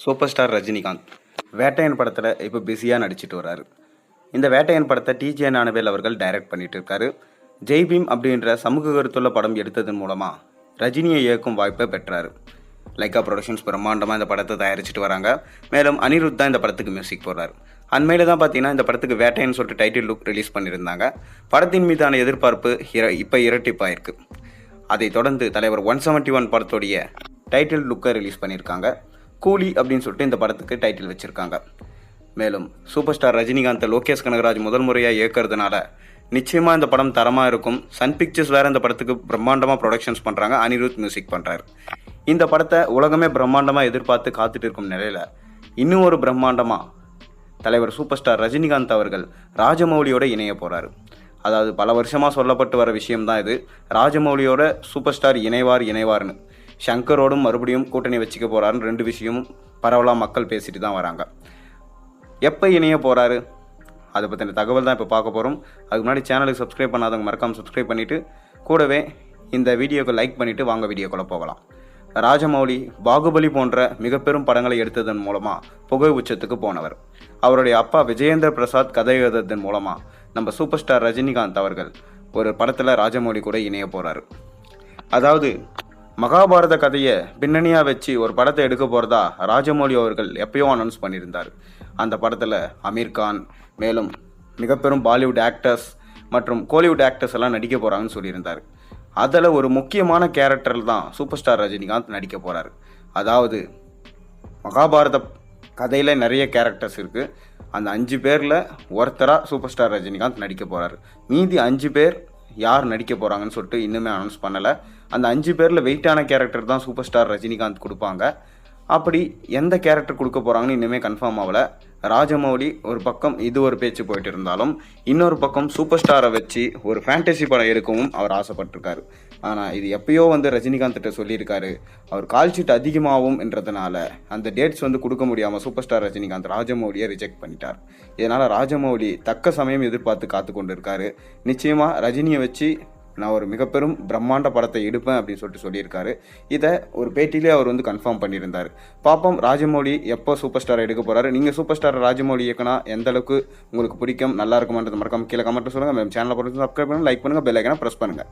Super star Rajinikanth Vettaiyan படத்தில் இப்போ பிஸியாக நடிச்சிட்டு வர்றாரு. இந்த வேட்டையன் படத்தை டிஜே ஞானவேல் அவர்கள் டைரக்ட் பண்ணிட்டு இருக்காரு. ஜெய்பீம் அப்படின்ற சமூக கருத்துள்ள படம் எடுத்ததன் மூலமாக ரஜினியை இயக்கும் வாய்ப்பை பெற்றார். லைக்கா ப்ரொடக்ஷன்ஸ் பிரம்மாண்டமாக இந்த படத்தை தயாரிச்சுட்டு வராங்க. மேலும் அனிருத் தான் இந்த படத்துக்கு மியூசிக் போடுறாரு. அண்மையில் தான் பார்த்தீங்கன்னா இந்த படத்துக்கு வேட்டையன் சொல்லிட்டு டைட்டில் லுக் ரிலீஸ் பண்ணியிருந்தாங்க. படத்தின் மீதான எதிர்பார்ப்பு இப்போ இரட்டிப்பாயிருக்கு. அதைத் தொடர்ந்து தலைவர் 171 படத்துடைய டைட்டில் லுக்கை ரிலீஸ் பண்ணியிருக்காங்க. கூலி அப்படின்னு சொல்லிட்டு இந்த படத்துக்கு டைட்டில் வச்சுருக்காங்க. மேலும் சூப்பர் ஸ்டார் ரஜினிகாந்த் லோகேஷ் கனகராஜ் முதல் முறையாக இயக்கிறதுனால நிச்சயமாக இந்த படம் தரமாக இருக்கும். சன் பிக்சர்ஸ் வேறு இந்த படத்துக்கு பிரம்மாண்டமாக ப்ரொடக்ஷன்ஸ் பண்ணுறாங்க. அனிருத் மியூசிக் பண்ணுறாரு. இந்த படத்தை உலகமே பிரம்மாண்டமாக எதிர்பார்த்து காத்துட்டு இருக்கும் நிலையில் இன்னும் ஒரு பிரம்மாண்டமாக தலைவர் சூப்பர் ஸ்டார் ரஜினிகாந்த் அவர்கள் ராஜமௌலியோட இணைய போகிறாரு. அதாவது பல வருஷமாக சொல்லப்பட்டு வர விஷயம்தான் இது. ராஜமௌலியோட சூப்பர் ஸ்டார் இணைவார்னு ஷங்கரோடும் மறுபடியும் கூட்டணி வச்சுக்க போகிறாருன்னு ரெண்டு விஷயமும் பரவலாக மக்கள் பேசிட்டு தான் வராங்க. எப்போ இணைய போகிறாரு அதை பற்றின தகவல் தான் இப்போ பார்க்க போகிறோம். அதுக்கு முன்னாடி சேனலுக்கு சப்ஸ்கிரைப் பண்ணாதவங்க மறக்காமல் சப்ஸ்கிரைப் பண்ணிவிட்டு கூடவே இந்த வீடியோக்கு லைக் பண்ணிவிட்டு வாங்க வீடியோக்குள்ளே போகலாம். ராஜமௌலி பாகுபலி போன்ற மிக பெரும் படங்களை எடுத்ததன் மூலமாக புகை உச்சத்துக்கு போனவர். அவருடைய அப்பா விஜயேந்திர பிரசாத் கதை எழுதுறதன் மூலமாக நம்ம சூப்பர் ஸ்டார் ரஜினிகாந்த் அவர்கள் ஒரு படத்தில் ராஜமௌலி கூட இணைய போகிறாரு. அதாவது மகாபாரத கதையை பின்னணியாக வச்சு ஒரு படத்தை எடுக்க போகிறதா ராஜமௌலி அவர்கள் எப்பயோ அனௌன்ஸ் பண்ணியிருந்தார். அந்த படத்தில் அமீர்கான் மேலும் மிக பெரும் பாலிவுட் ஆக்டர்ஸ் மற்றும் கோலிவுட் ஆக்டர்ஸ் எல்லாம் நடிக்க போகிறாங்கன்னு சொல்லியிருந்தார். அதில் ஒரு முக்கியமான கேரக்டரில் தான் சூப்பர் ஸ்டார் ரஜினிகாந்த் நடிக்க போகிறாரு. அதாவது மகாபாரத கதையில் நிறைய கேரக்டர்ஸ் இருக்குது. அந்த 5 பேரில் ஒருத்தராக சூப்பர் ஸ்டார் ரஜினிகாந்த் நடிக்க போகிறாரு. மீதி 5 பேர் யார் நடிக்க போகிறாங்கன்னு சொல்லிட்டு இன்னுமே அனௌன்ஸ் பண்ணலை. அந்த 5 பேரில் வெயிட்டான கேரக்டர் தான் சூப்பர் ஸ்டார் ரஜினிகாந்த் கொடுப்பாங்க. அப்படி எந்த கேரக்டர் கொடுக்க போகிறாங்கன்னு இன்னுமே கன்ஃபார்ம் ஆகலை. ராஜமௌலி ஒரு பக்கம் இது ஒரு பேச்சு போயிட்டு இருந்தாலும் இன்னொரு பக்கம் சூப்பர் ஸ்டாரை வச்சு ஒரு ஃபேண்டசி படம் எடுக்கவும் அவர் ஆசைப்பட்டிருக்காரு. ஆனால் இது எப்பயோ ரஜினிகாந்த்கிட்ட சொல்லியிருக்காரு. அவர் கால்ஷீட் அதிகமாகும் என்றதுனால அந்த டேட்ஸ் கொடுக்க முடியாமல் சூப்பர் ஸ்டார் ரஜினிகாந்த் ராஜமௌலியை ரிஜெக்ட் பண்ணிட்டார். இதனால் ராஜமௌலி தக்க சமயம் எதிர்பார்த்து காத்து கொண்டு இருக்காரு. நிச்சயமாக ரஜினியை வச்சு நான் ஒரு மிக பெரும் பிரம்மாண்ட படத்தை எடுப்பேன் அப்படின்னு சொல்லியிருக்காரு. இதை ஒரு பேட்டியிலே அவர் கன்ஃபார்ம் பண்ணியிருந்தார். பாப்போம் ராஜமௌலி எப்போ சூப்பர் ஸ்டார் எடுக்க போகிறாரு. நீங்கள் சூப்பர் ஸ்டார் ராஜமௌலி இயக்குனா எந்த அளவுக்கு உங்களுக்கு பிடிக்கும், நல்லா இருக்குமான்றது மறக்காம கீழே கமெண்ட்டில் சொல்லுங்கள். மேம் சேனலை பொறுத்து சப்ஸ்கிரைப் பண்ணுங்கள், லைக் பண்ணுங்கள், பெல் ஐக்கானை ப்ரெஸ் பண்ணுங்கள்.